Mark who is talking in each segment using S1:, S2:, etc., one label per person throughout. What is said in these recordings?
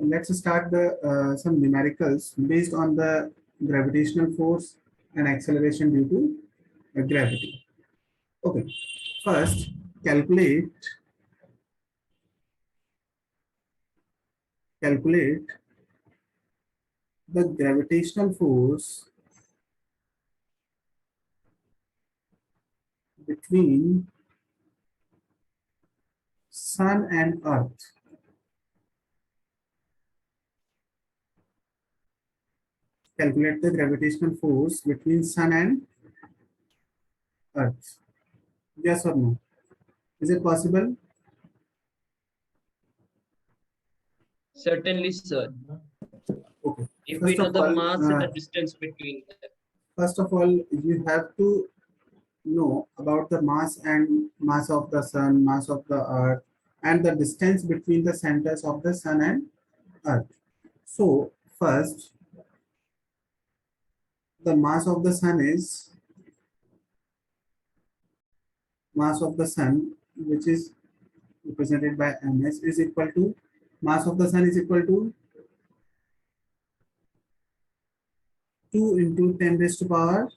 S1: let's start the some numericals based on the gravitational force and acceleration due to gravity. Okay, first calculate the gravitational force between Sun and Earth. Calculate the gravitational force between Sun and Earth. Yes or no? Is it possible?
S2: Certainly, sir.
S1: Okay.
S2: If we know the mass and the distance between them.
S1: First of all, you have to know about the mass and mass of the Sun, mass of the Earth, and the distance between the centers of the Sun and Earth. So first, the mass of the Sun is which is represented by ms, is equal to mass of the Sun is equal to 2 into 10 raised to power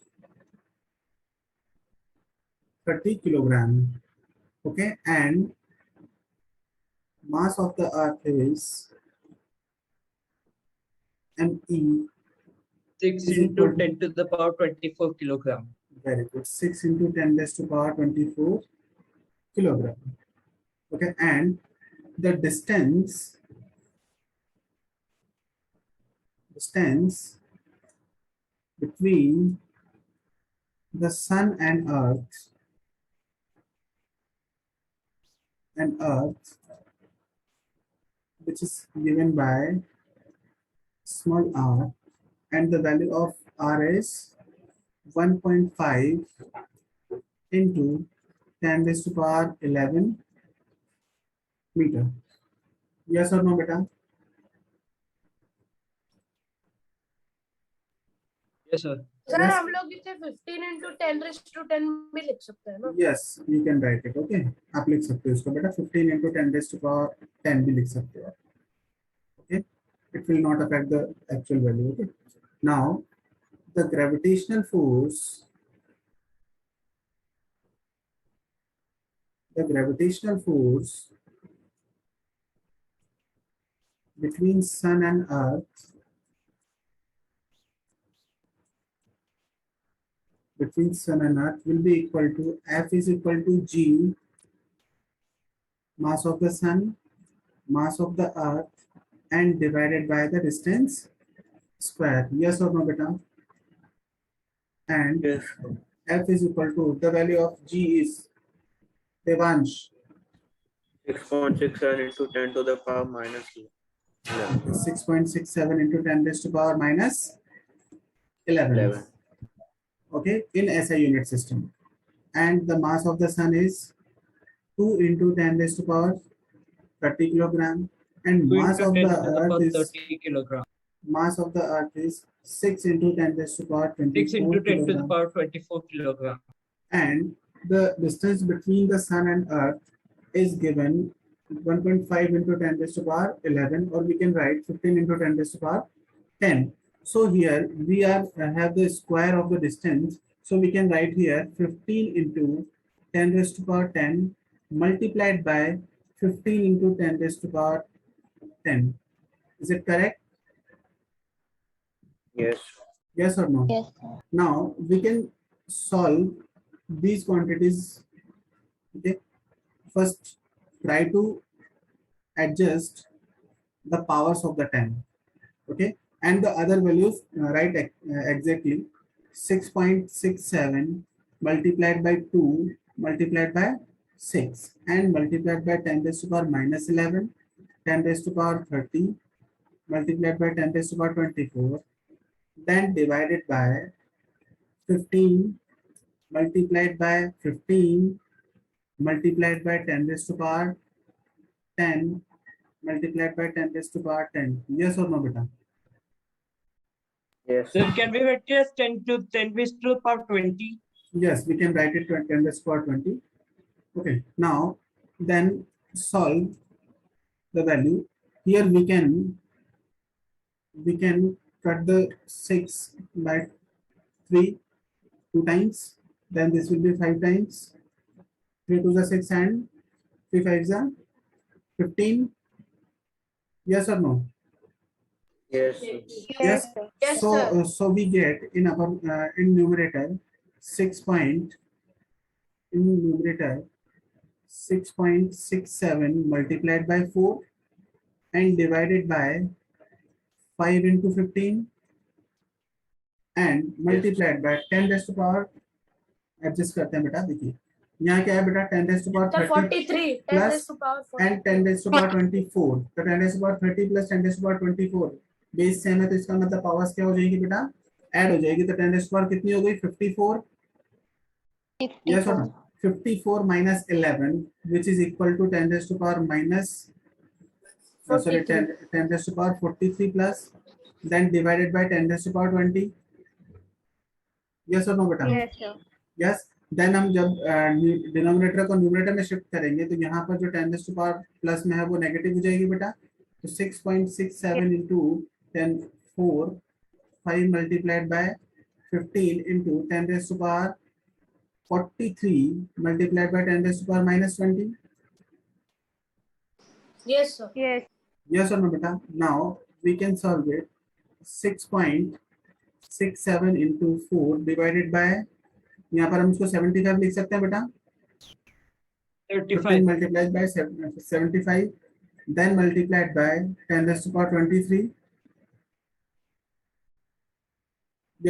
S1: 30 kilogram. Okay, and mass of the Earth is me.
S2: 6 into 10 to the power 24 kilogram.
S1: Very good. 6 into 10 raised to power 24 kilogram. Okay, and the distance between the Sun and Earth which is given by small r, and the value of r is 1.5 into 10 raised to power 11 meter. Yes or no, beta?
S2: Yes, sir.
S3: Sir हम लोग इसे 15 into 10 raised to 10 भी लिख सकते हैं ना?
S1: Yes, you can write it. Okay, आप लिख सकते हो इसको बेटा 15 into 10 raised to power 10 भी लिख सकते हो. Okay, it will not affect the actual value. Okay, now the gravitational force between Sun and Earth will be equal to F is equal to G, mass of the Sun, mass of the Earth, and divided by the distance square. Yes or no, beta? And
S2: Yes.
S1: F is equal to, the value of G is Devansh.
S4: 6.67 into 10 to the power minus 11.
S1: 6.67 into 10 raised to power minus 11. Okay, in SI unit system. And the mass of the Sun is 2 into 10 raised to power 30 kilogram. And mass of the Earth is
S2: 30 kilogram.
S1: Mass of the Earth is 6 into 10 raised to power 24
S2: 6 into 10 to the
S1: kilogram.
S2: power 24 kilogram.
S1: And the distance between the Sun and Earth is given 1.5 into 10 raised to power 11, or we can write 15 into 10 raised to power 10. So here we have the square of the distance. So we can write here 15 into 10 raised to power 10 multiplied by 15 into 10 raised to power 10. Is it correct?
S4: Yes.
S1: Yes or no?
S5: Yes.
S1: Now we can solve these quantities. Okay. First, try to adjust the powers of the 10. Okay. And the other values, write exactly 6.67 multiplied by 2 multiplied by 6 and multiplied by 10 raised to power minus 11, 10 raised to power 30 multiplied by 10 raised to power 24, then divided by 15 multiplied by 15 multiplied by 10 raised to power 10 multiplied by 10 raised to power 10. Yes or no, beta?
S4: Yes.
S2: So can we write it as 10 to 10 raised to the power 20?
S1: Yes, we can write it to 10 raised to power 20. Okay, now then solve the value. Here we can we can cut the 6 by 3 2 times. Then this will be 5 times. 3 to the 6 and 3 5 is 15. Yes or no?
S4: Yes, sir.
S1: Yes.
S3: Yes,
S1: So
S3: sir.
S1: so we get in our in numerator 6 point in numerator 6.67 multiplied by 4 and divided by 5 into 15 and multiplied by 10 raised to power adjust करते हैं बेटा देखिए यहाँ क्या है बेटा 10 raised to power
S3: The
S1: 30
S3: 43. 10
S1: plus
S3: raised to power 43.
S1: and 10 raised to power 24 तो 10 raised to power 30 plus 10 raised to power 24 base same है तो इसका मतलब पावर्स क्या हो जाएगी बेटा ऐड हो जाएगी तो 10 raised to power कितनी हो गई 54 yes or no 54 minus 11 which is equal to 10 raised to power minus sorry 10 raised to power 43 plus then divided by 10 raised to power 20 yes or no बेटा
S5: Yes, sir.
S1: यस देन हम जब denominator को numerator में shift करेंगे तो यहाँ पर जो 10 टू पावर प्लस में है वो नेगेटिव हो जाएगी बेटा तो 6.67 into 10 4 5 multiplied by 15 into 10 to power 43 multiplied by 10 to power minus 20
S3: Yes, sir.
S5: Yes.
S1: yes or no beta now we can solve it 6.67 into 4 divided by यहाँ पर हम इसको 75 लिख सकते हैं बेटा 15
S2: 35.
S1: multiplied by 75 then multiplied by 10 raised to power 23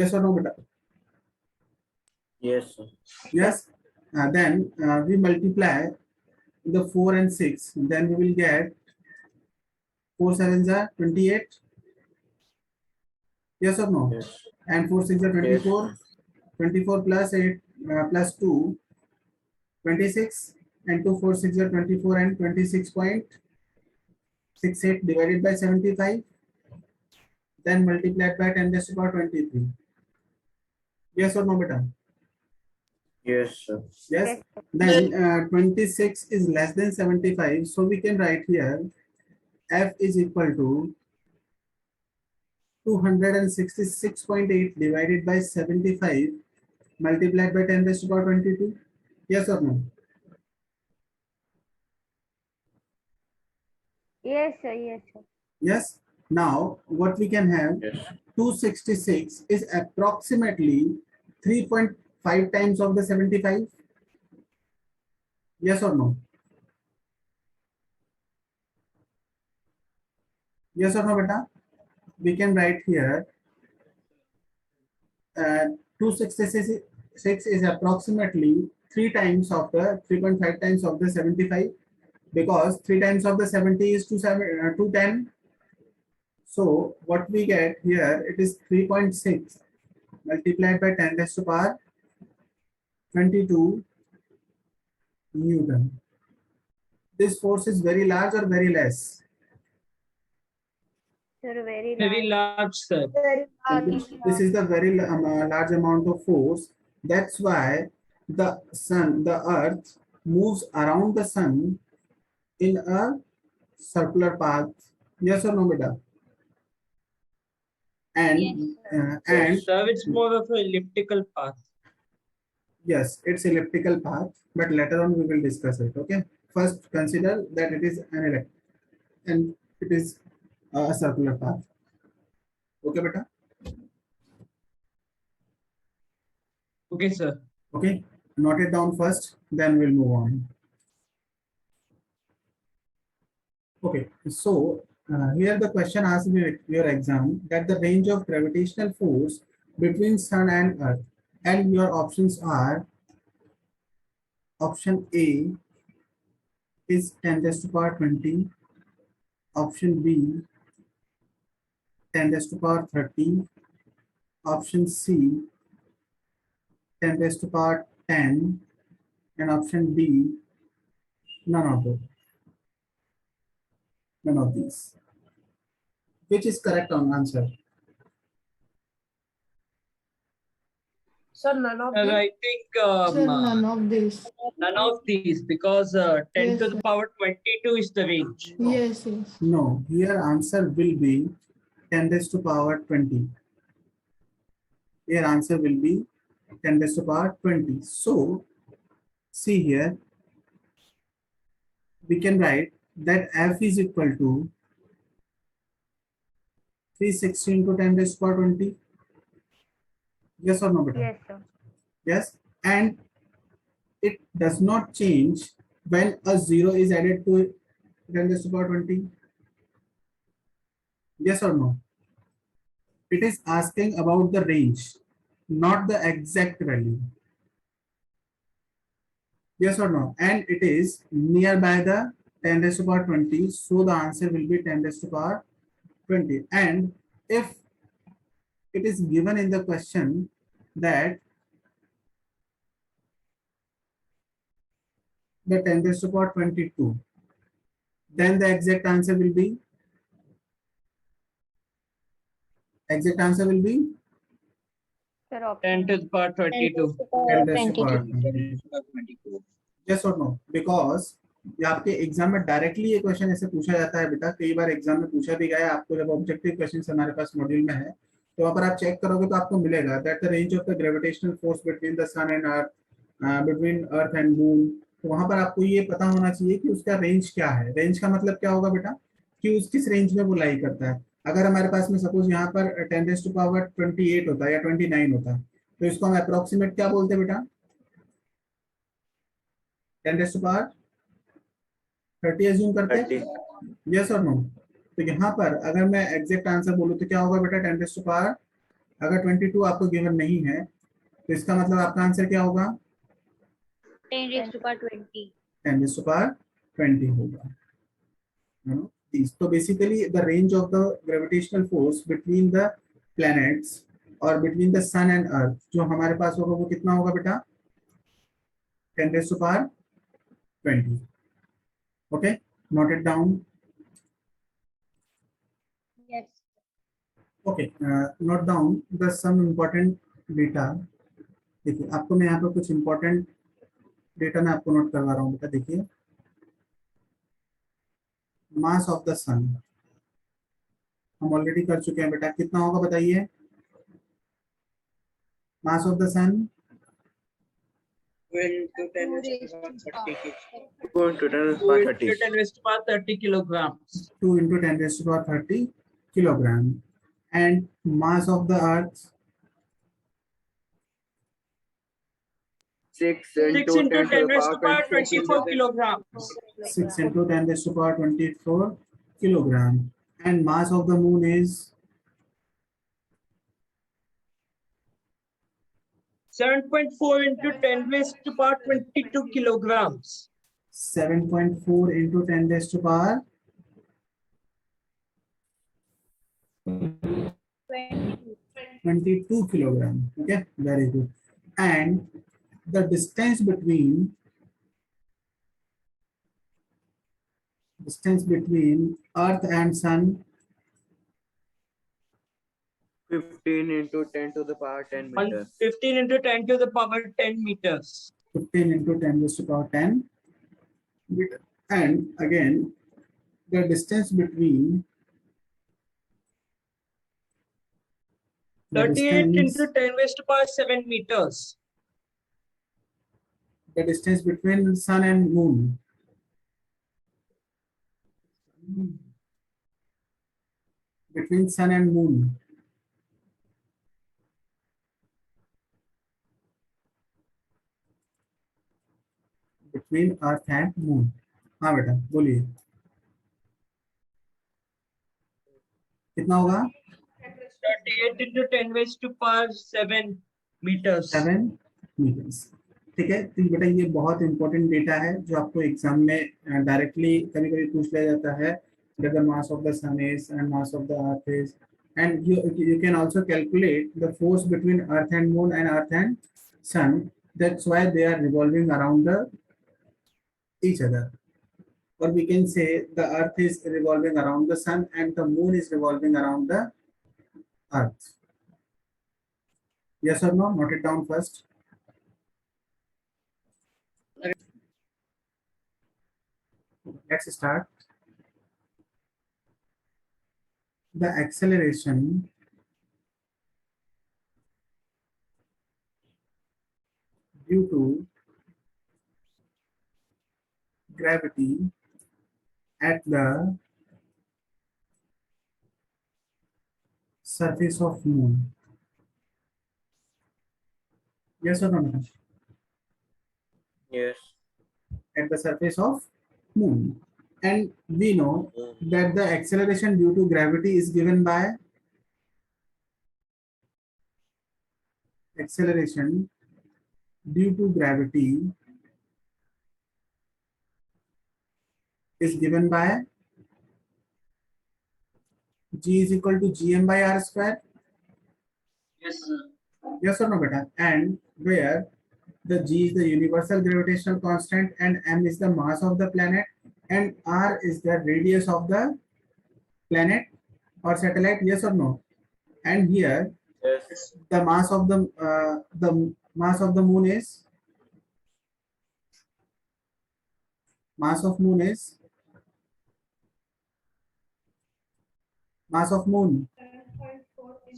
S1: yes or no beta
S4: Yes, sir.
S1: yes then we multiply the 4 and 6 then we will get 4 sevens are 28 yes or no
S4: Yes.
S1: and 4 6 are 24 24 plus 8 plus 2 26 and 2 4 6 are 24 and 26.68 divided by 75 then multiplied by 10 raised to power 23 yes or no beta
S4: Yes, sir.
S1: yes then 26 is less than 75 so we can write here f is equal to 266.8 divided by 75 multiplied by 10 raised to power 22 yes or no
S5: Yes, sir. Yes, sir.
S1: yes now what we can have
S4: Yes.
S1: 266 is approximately 3.5 times of the 75 yes or no yes or no beta we can write here 266 is approximately 3 times of the 3.5 times of the 75 because 3 times of the 70 is 210 so what we get here it is 3.6 multiplied by 10 raised to power 22 Newton. This force is very large or very less?
S5: Sir, very
S2: Very
S5: large.
S2: large, sir.
S5: Very
S1: This is the very large amount of force. That's why the sun, the earth moves around the sun in a circular path. Yes or no, beta? And and
S2: Sir, it's more of an elliptical path.
S1: yes, it's elliptical path, but later on we will discuss it. Okay. First, consider that it is an elliptic and it is a circular path. Okay, beta.
S2: Okay, sir.
S1: Okay. Note it down first, then we'll move on. Okay. So here the question asks me your exam that the range of gravitational force between sun and earth, and your options are option A is 10 raised to power 20, option B 10 raised to power 30, option C 10 raised to power 10, and option D none of these. Which is correct on answer?
S3: Sir, none of
S2: Sir,
S3: them.
S2: I think
S6: Sir, none of this.
S2: none of these because 10
S6: Yes,
S2: to the
S6: sir.
S2: power 22 is the range.
S6: Yes, yes.
S1: No, here answer will be 10 raised to power 20. Here answer will be 10 raised to power 20. So see here, we can write that F is equal to 360 into 10 raised to power 20. Yes or no, beta?
S5: Yes, sir.
S1: Yes. And it does not change when a 0 is added to 10 raised to power 20. Yes or no? It is asking about the range, not the exact value. Yes or no? And it is nearby the 10 raised to power 20. So the answer will be 10 raised to power 20. And if it is given in the question that the 10 raised to power 22, then the exact answer will be
S2: 10 to the power 22.
S1: 10 raised to power
S2: 10 to
S1: 22.
S2: the power 22.
S1: Yes or no? Because ये आपके exam में directly ये question ऐसे पूछा जाता है बेटा, कई बार एग्जाम में पूछा भी गया है आपको, जब ऑब्जेक्टिव क्वेश्चन हमारे पास मॉड्यूल में है तो वहां पर आप चेक करोगे तो आपको मिलेगा that the range of the gravitational force between the sun and earth, between earth and moon. तो वहां पर आपको ये पता होना चाहिए कि उसका रेंज क्या है। रेंज का मतलब क्या होगा बेटा, कि उस किस रेंज में वो लाई करता है। अगर हमारे पास में सपोज यहाँ पर 10 रेज़ टू पावर 28 होता है या 29 होता है तो इसको हम अप्रोक्सीमेट क्या बोलते हैं बेटा, 10 रेज़ टू पावर 30 एज्यूम करते हैं। यस और नो? तो यहाँ पर अगर मैं एग्जैक्ट आंसर बोलूँ तो क्या होगा बेटा, 10 रेज़ टू पावर, अगर 22 आपको गिवन नहीं है तो इसका मतलब आपका आंसर क्या होगा,
S5: 10 raised to power 20.
S1: 10 raise to power 20 होगा। So basically the range of the gravitational force between the planets or between the sun and earth जो हमारे पास होगा वो कितना होगा बेटा, 10 raised to power 20. Okay, note it down.
S5: Yes.
S1: Okay, note down the some important data. देखिए आपको मैं यहाँ पर कुछ important data मैं आपको नोट करवा रहा हूँ बेटा। देखिए मास ऑफ द सन हम ऑलरेडी कर चुके हैं बेटा, कितना होगा बताइए, mass of the sun
S2: 2 into 10 raised to power 30
S4: 2 into 10
S2: 2
S4: power
S2: into
S4: 30.
S2: 10 raised to power 30 kilograms.
S1: 2 into 10 raised to power 30 kilogram, and mass of the earth
S4: 6
S2: 6
S4: into
S2: into
S4: 10 to
S2: 10
S4: the
S2: raised to
S4: power
S2: power 24 kilograms.
S1: 6 into 10 raised to power 24 kilogram, and mass of the moon is
S2: 7.4 into 10 raised to power 22 kilograms.
S1: 7.4 into 10 raised to power 22 kilogram. Okay, very good. And the distance between earth and sun,
S4: 15 into 10 to the power 10 meters.
S2: 15 into 10 to the power 10 meters.
S1: 15 into 10 raised to power 10 meter. And again the distance between
S2: 38 into 10 raised to power 7 meters.
S1: the distance between sun and moon, between sun and moon, between earth and moon. हाँ बेटा बोलिए कितना होगा,
S2: 38 into 10 raised to power 7 meters.
S1: 7 meters. ठीक है, तो बेटा ये बहुत इंपॉर्टेंट डेटा है जो आपको एग्जाम में डायरेक्टली कभी कभी पूछ लिया जाता है, that the mass of the sun is and mass of the earth is, and you can also calculate the force between earth and moon and earth and sun. That's why they are revolving around each other, or we can say the earth is revolving around the sun and the moon is revolving around the earth. Yes or no? Note it down first. Let's start. the acceleration due to gravity at the surface of moon. Yes or no, madam?
S4: Yes.
S1: At the surface of moon. And we know that the acceleration due to gravity is given by acceleration due to gravity is given by G is equal to Gm by R square.
S2: Yes, sir.
S1: Yes or no, beta? And where the G is the universal gravitational constant and M is the mass of the planet and R is the radius of the planet or satellite. Yes or no? And here
S4: Yes.
S1: the mass of the moon is mass of moon is mass of moon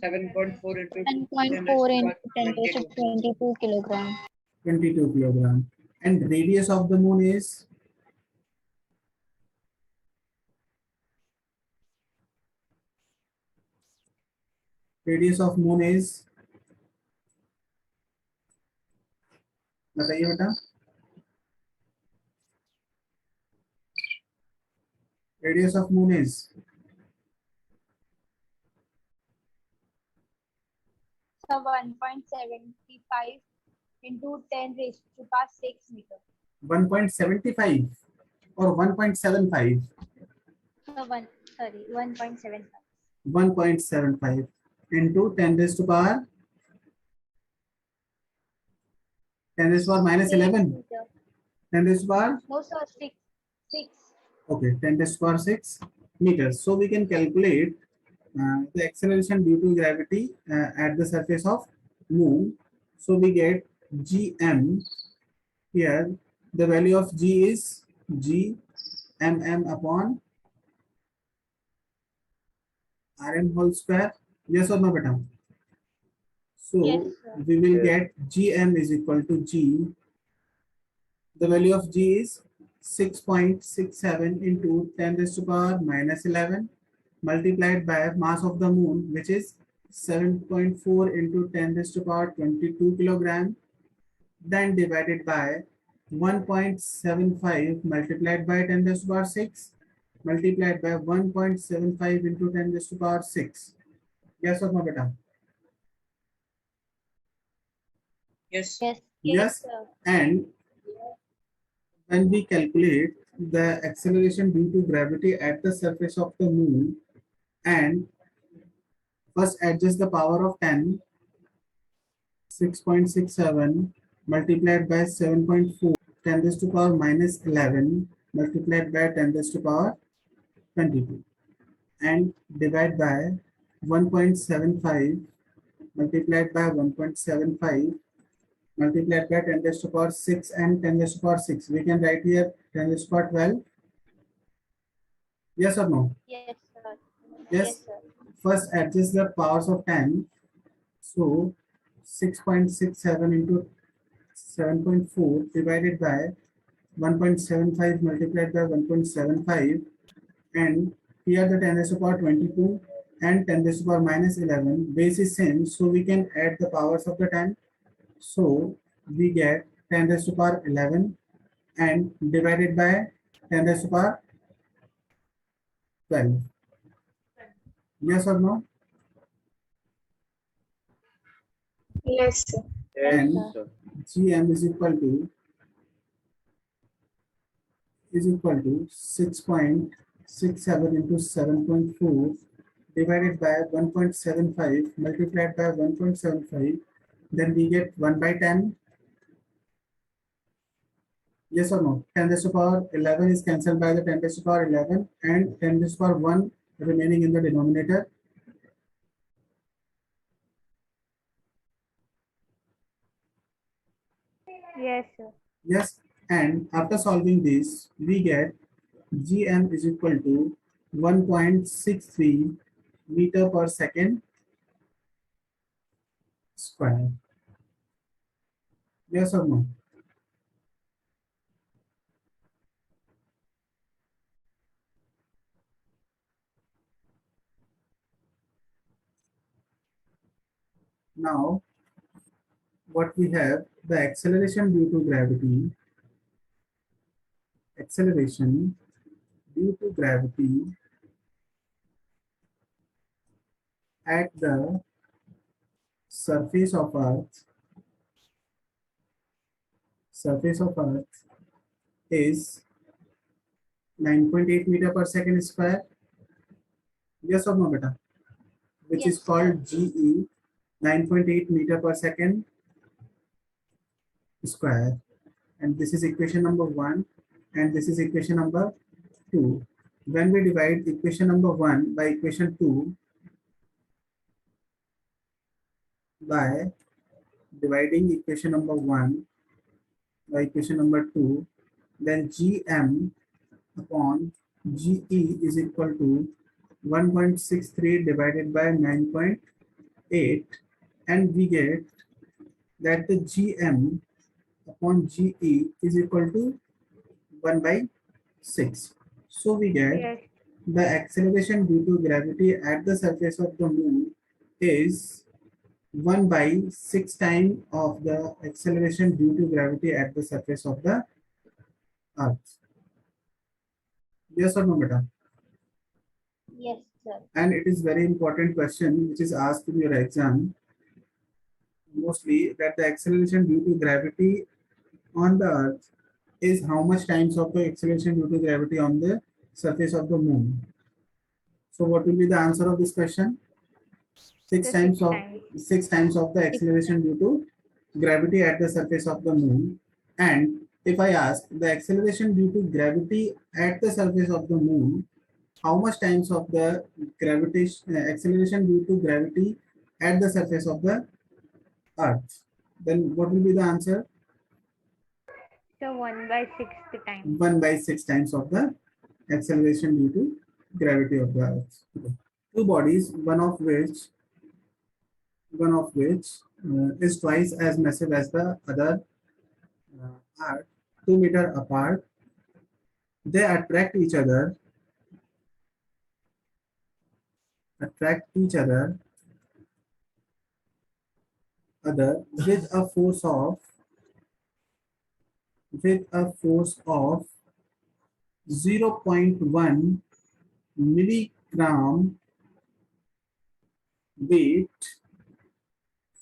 S2: 7.4 into 10 raised
S5: 1.4
S2: to
S5: into
S2: power
S5: 10 raised to
S2: 22.
S5: 22 kilogram.
S1: 22 kilogram and radius of the moon is radius of moon is बताइए बेटा radius of moon is
S5: So 1.75 into 10 raised to power 6 meter.
S1: 1.75 or 1.75
S5: So 1.75.
S1: 1.75 into 10 raised to power 10 raised to power minus
S5: 6
S1: 11
S5: meter.
S1: 10 raised to power
S5: No, sir, 6. 6.
S1: okay 10 raised to power 6 meters. So we can calculate the acceleration due to gravity at the surface of moon. So we get gm. Here the value of g is g mm upon rm whole square. Yes or no, beta? So
S5: Yes, sir.
S1: we will
S4: Yes.
S1: get gm is equal to g. The value of g is 6.67 into 10 raised to power minus 11 multiplied by mass of the moon, which is 7.4 into 10 raised to power 22 kilogram, then divided by 1.75 multiplied by 10 raised to power 6 multiplied by 1.75 into 10 raised to power 6. Yes or no, beta?
S2: Yes.
S5: Yes.
S1: Yes.
S5: Sir.
S1: And when we calculate the acceleration due to gravity at the surface of the moon and first adjust the power of 10, 6.67 multiplied by 7.4, 10 raised to power minus 11 multiplied by 10 raised to power 22 and divide by 1.75 multiplied by 1.75 multiplied by 10 raised to power 6 and 10 raised to power 6. We can write here 10 raised to power 12. Yes or no?
S5: Yes, sir.
S1: Yes.
S5: Sir.
S1: First adjust the powers of 10. So 6.67 into 7.4 divided by 1.75 multiplied by 1.75 and here the 10 raised to power 22 and 10 raised to power minus 11 base is same, so we can add the powers of the 10. So we get 10 raised to power 11 and divided by 10 raised to power 12. Yes or no?
S3: Yes, sir.
S4: Yes,
S1: And
S4: sir.
S1: gm is equal to 6.67 into 7.4 divided by 1.75 multiplied by 1.75, then we get 1 by 10. Yes or no? 10 raised to power 11 is cancelled by the 10 raised to power 11 and 10 raised to power 1 remaining in the denominator.
S5: Yes, sir.
S1: Yes, and after solving this, we get gm is equal to 1.63 meter per second square. Yes or no? Now, what we have, the acceleration due to gravity, acceleration due to gravity at the surface of Earth is 9.8 meter per second square. Yes or no, beta? Which is
S5: Yes, sir.
S1: called GE, 9.8 meter per second square. And this is equation number 1 and this is equation number 2. When we divide equation number 1 by equation 2 by dividing equation number 1 by equation number 2, then Gm upon Ge is equal to 1.63 divided by 9.8, and we get that the Gm upon Ge is equal to 1 by 6. So we get
S5: Yes.
S1: the acceleration due to gravity at the surface of the moon is 1 by 6 times of the acceleration due to gravity at the surface of the Earth. Yes or no, beta?
S5: Yes, sir.
S1: And it is very important question which is asked in your exam mostly, that the acceleration due to gravity on the Earth is how much times of the acceleration due to gravity on the surface of the moon. So what will be the answer of this question? Six
S5: So
S1: times
S5: 6
S1: of
S5: times.
S1: 6 times of the acceleration due to gravity at the surface of the moon. And if I ask the acceleration due to gravity at the surface of the moon, how much times of the gravitation acceleration due to gravity at the surface of the Earth, then what will be the answer?
S5: So 1 by 6 times.
S1: 1 by 6 times of the acceleration due to gravity of the Earth. Okay. Two bodies, one of which is twice as massive as the other are 2 meters apart. They attract each other with a force of 0.1 milligram weight.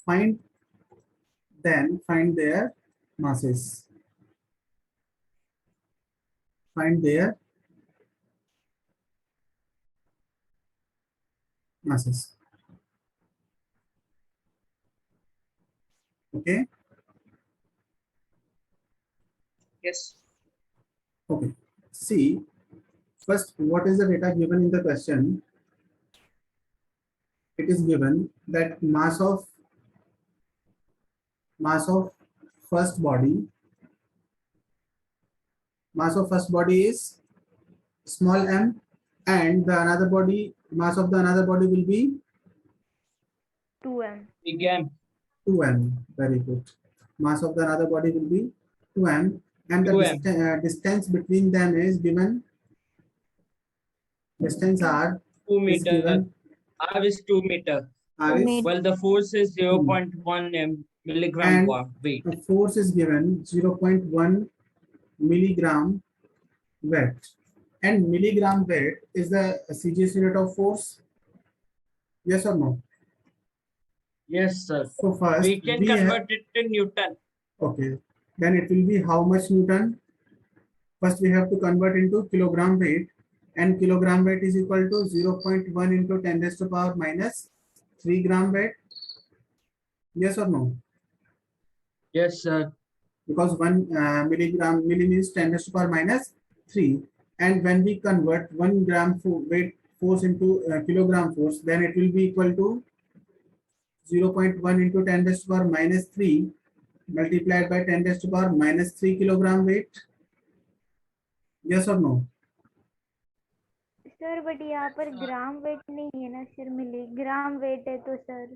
S1: Find their masses. Find their masses. Okay.
S2: Yes.
S1: Okay. See, first, what is the data given in the question? It is given that mass of first body is small m, and the another body, mass of the another body will be
S5: 2m.
S2: Big M.
S1: 2m. Very good. Mass of the another body will be 2m, and the
S2: 2m.
S1: distance between them is given. Distance r
S2: 2
S1: is
S2: meter.
S1: given.
S2: R is 2 meter.
S1: R is,
S2: Well, the force is 0.1 milligram
S1: and
S2: weight.
S1: the force is given 0.1 milligram weight, and milligram weight is the CGS unit of force. Yes or no?
S2: Yes, sir.
S1: So first
S2: We can convert it to Newton.
S1: okay, then it will be how much Newton? First we have to convert into kilogram weight, and kilogram weight is equal to 0.1 into 10 raised to power minus 3 gram weight. Yes or no?
S2: Yes, sir.
S1: Because 1 milli means 10 raised to power minus 3, and when we convert 1 gram weight force into kilogram force, then it will be equal to 0.1 into 10 raised to power minus 3 multiplied by 10 raised to power minus 3 kilogram weight. Yes or no?
S5: Sir but यहाँ पर gram weight नहीं है ना sir, milligram wait है तो sir.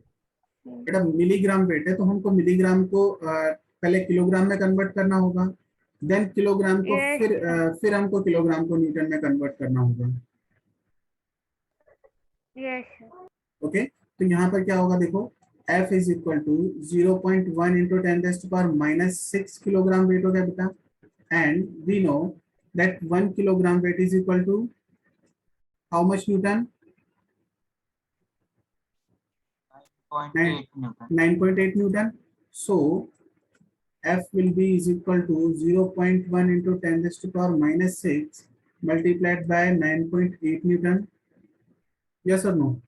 S1: बेटा milligram wait है तो हमको मिलीग्राम को पहले किलोग्राम में कन्वर्ट करना होगा, देन किलोग्राम को
S5: यस
S1: फिर हमको किलोग्राम को न्यूटन में कन्वर्ट करना होगा।
S5: यस
S1: ओके, तो यहाँ पर क्या होगा देखो, F is equal to 0.1 into 10⁻⁻6 kilogram weight हो गया बेटा, and we know that 1 kilogram weight is equal to how much newton? 9.8 Newton. So F will be is equal to 0.1 into 10⁻⁻6 multiplied by 9.8 Newton. Yes or no?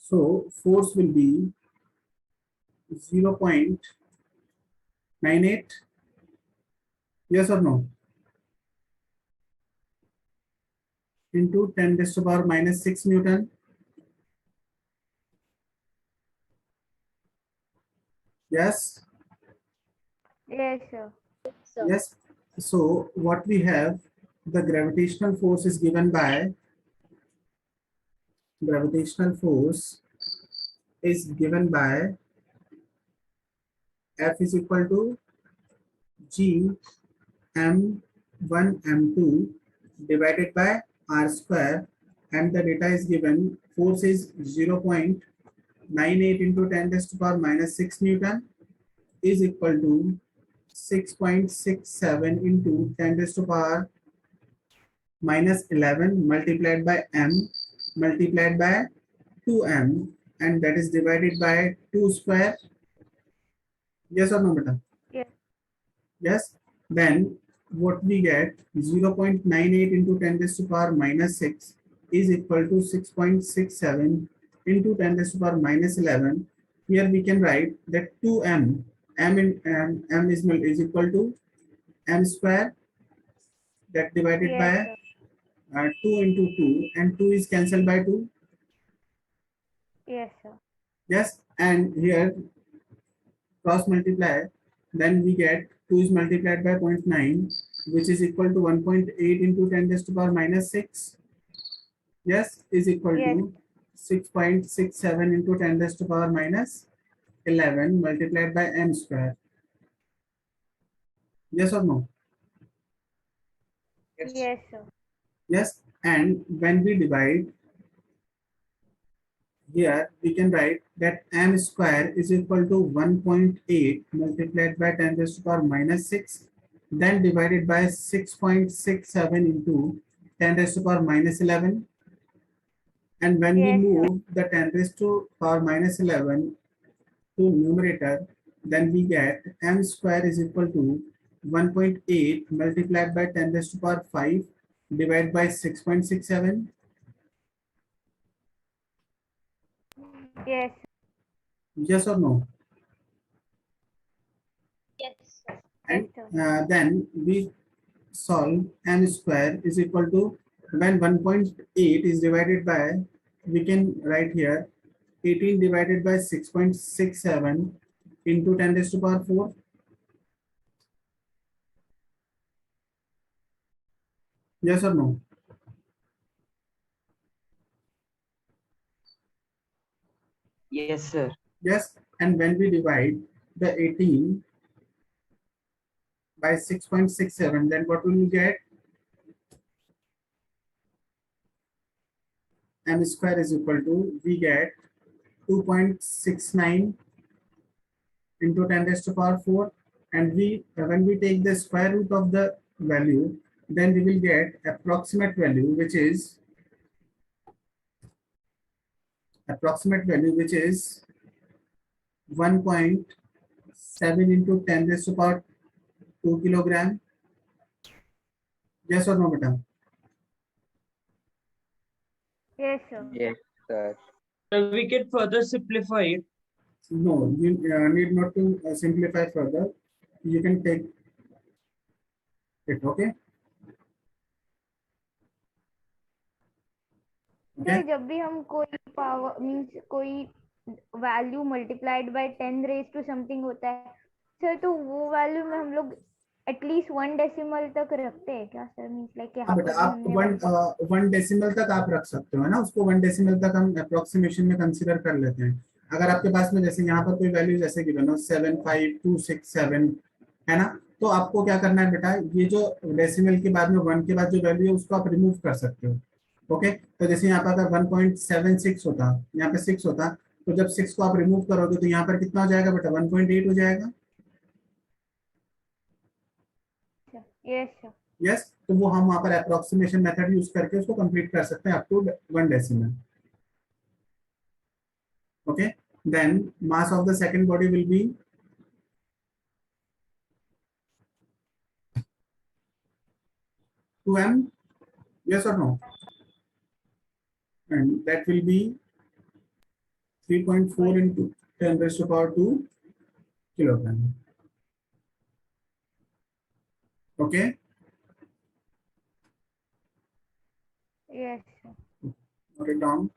S1: So force will be 0.98. Yes or no? Into 10⁻⁻6 Newton. Yes.
S5: Yes sir
S1: Yes. So what we have, the gravitational force is given by F is equal to G m1 m2 divided by r square, and the data is given, force is 0.98 into 10⁻⁻6 Newton is equal to 6.67 into 10⁻⁻11 multiplied by m multiplied by 2m, and that is divided by 2 square. Yes or no beta?
S5: Yes
S1: Yes. Then what we get, 0.98 into 10⁻⁻6 is equal to 6.67 into 10⁻⁻11. Here we can write that 2m, m is equal to m square, that divided by
S5: yes sir
S1: 2 into 2, and 2 is cancelled by 2.
S5: Yes sir
S1: Yes, and here cross multiply, then we get 2 is multiplied by 0.9, which is equal to 1.8 into 10⁻⁻6. Yes, is equal
S5: Yes.
S1: to 6.67 into 10⁻⁻11 multiplied by m square. Yes or no?
S5: Yes sir
S1: Yes, and when we divide, here we can write that m square is equal to 1.8 multiplied by 10⁻⁻6, then divided by 6.67 into 10⁻⁻11. And when we
S5: Yes, sir.
S1: move the 10⁻⁻11 to numerator, then we get m square is equal to 1.8 multiplied by 10⁵ divided by 6.67.
S5: Yes
S1: Yes or no?
S5: Yes sir
S1: And
S5: yes sir
S1: then we solve m square is equal to, when 1.8 is divided by, we can write here 18 divided by 6.67 into 10⁴. Yes or no?
S4: Yes, sir.
S1: Yes. And when we divide the 18 by 6.67, then what will we get? M square is equal to, we get 2.69 into 10⁴, and we when we take the square root of the value, then we will get approximate value, which is 1.7 into 10⁻² kilogram. Yes or no, madam?
S5: Yes sir
S4: Yes, sir.
S2: So we can further simplify it.
S1: No, you need not to simplify further. You can take it. Okay.
S5: Sir जब भी हम कोई power means कोई value multiplied by 10 raise to something होता है sir, तो वो value में हम लोग एटलीस्ट 1 डेसिमल तक रखते हैं क्या सर? मीन्स लाइक
S1: हाँ बेटा, आप वन डेसिमल तक आप रख सकते हो, है ना, उसको 1 डेसिमल तक हम अप्रोक्सीमेशन में कंसीडर कर लेते हैं। अगर आपके पास में जैसे यहाँ पर कोई वैल्यू जैसे गिवन हो 75267, है ना, तो आपको क्या करना है बेटा, ये जो डेसिमल के बाद में 1 के बाद जो वैल्यू है उसको आप रिमूव कर सकते हो। ओके, तो जैसे यहाँ पर अगर 1.76 होता, यहाँ पे 6 होता, तो जब 6 को आप रिमूव करोगे तो यहाँ पर कितना हो जाएगा बेटा, 1.8 हो जाएगा।
S5: Yes sir.
S1: यस, तो वो हम वहां पर अप्रोक्सीमेशन मेथड यूज करके उसको कंप्लीट कर सकते हैं up to 1 decimal. Okay, then mass of the second body will be 2m, yes or no, and that will be 3.4 into 10 raised to power 2 kilogram. Okay,
S5: yes sir.
S1: note it down.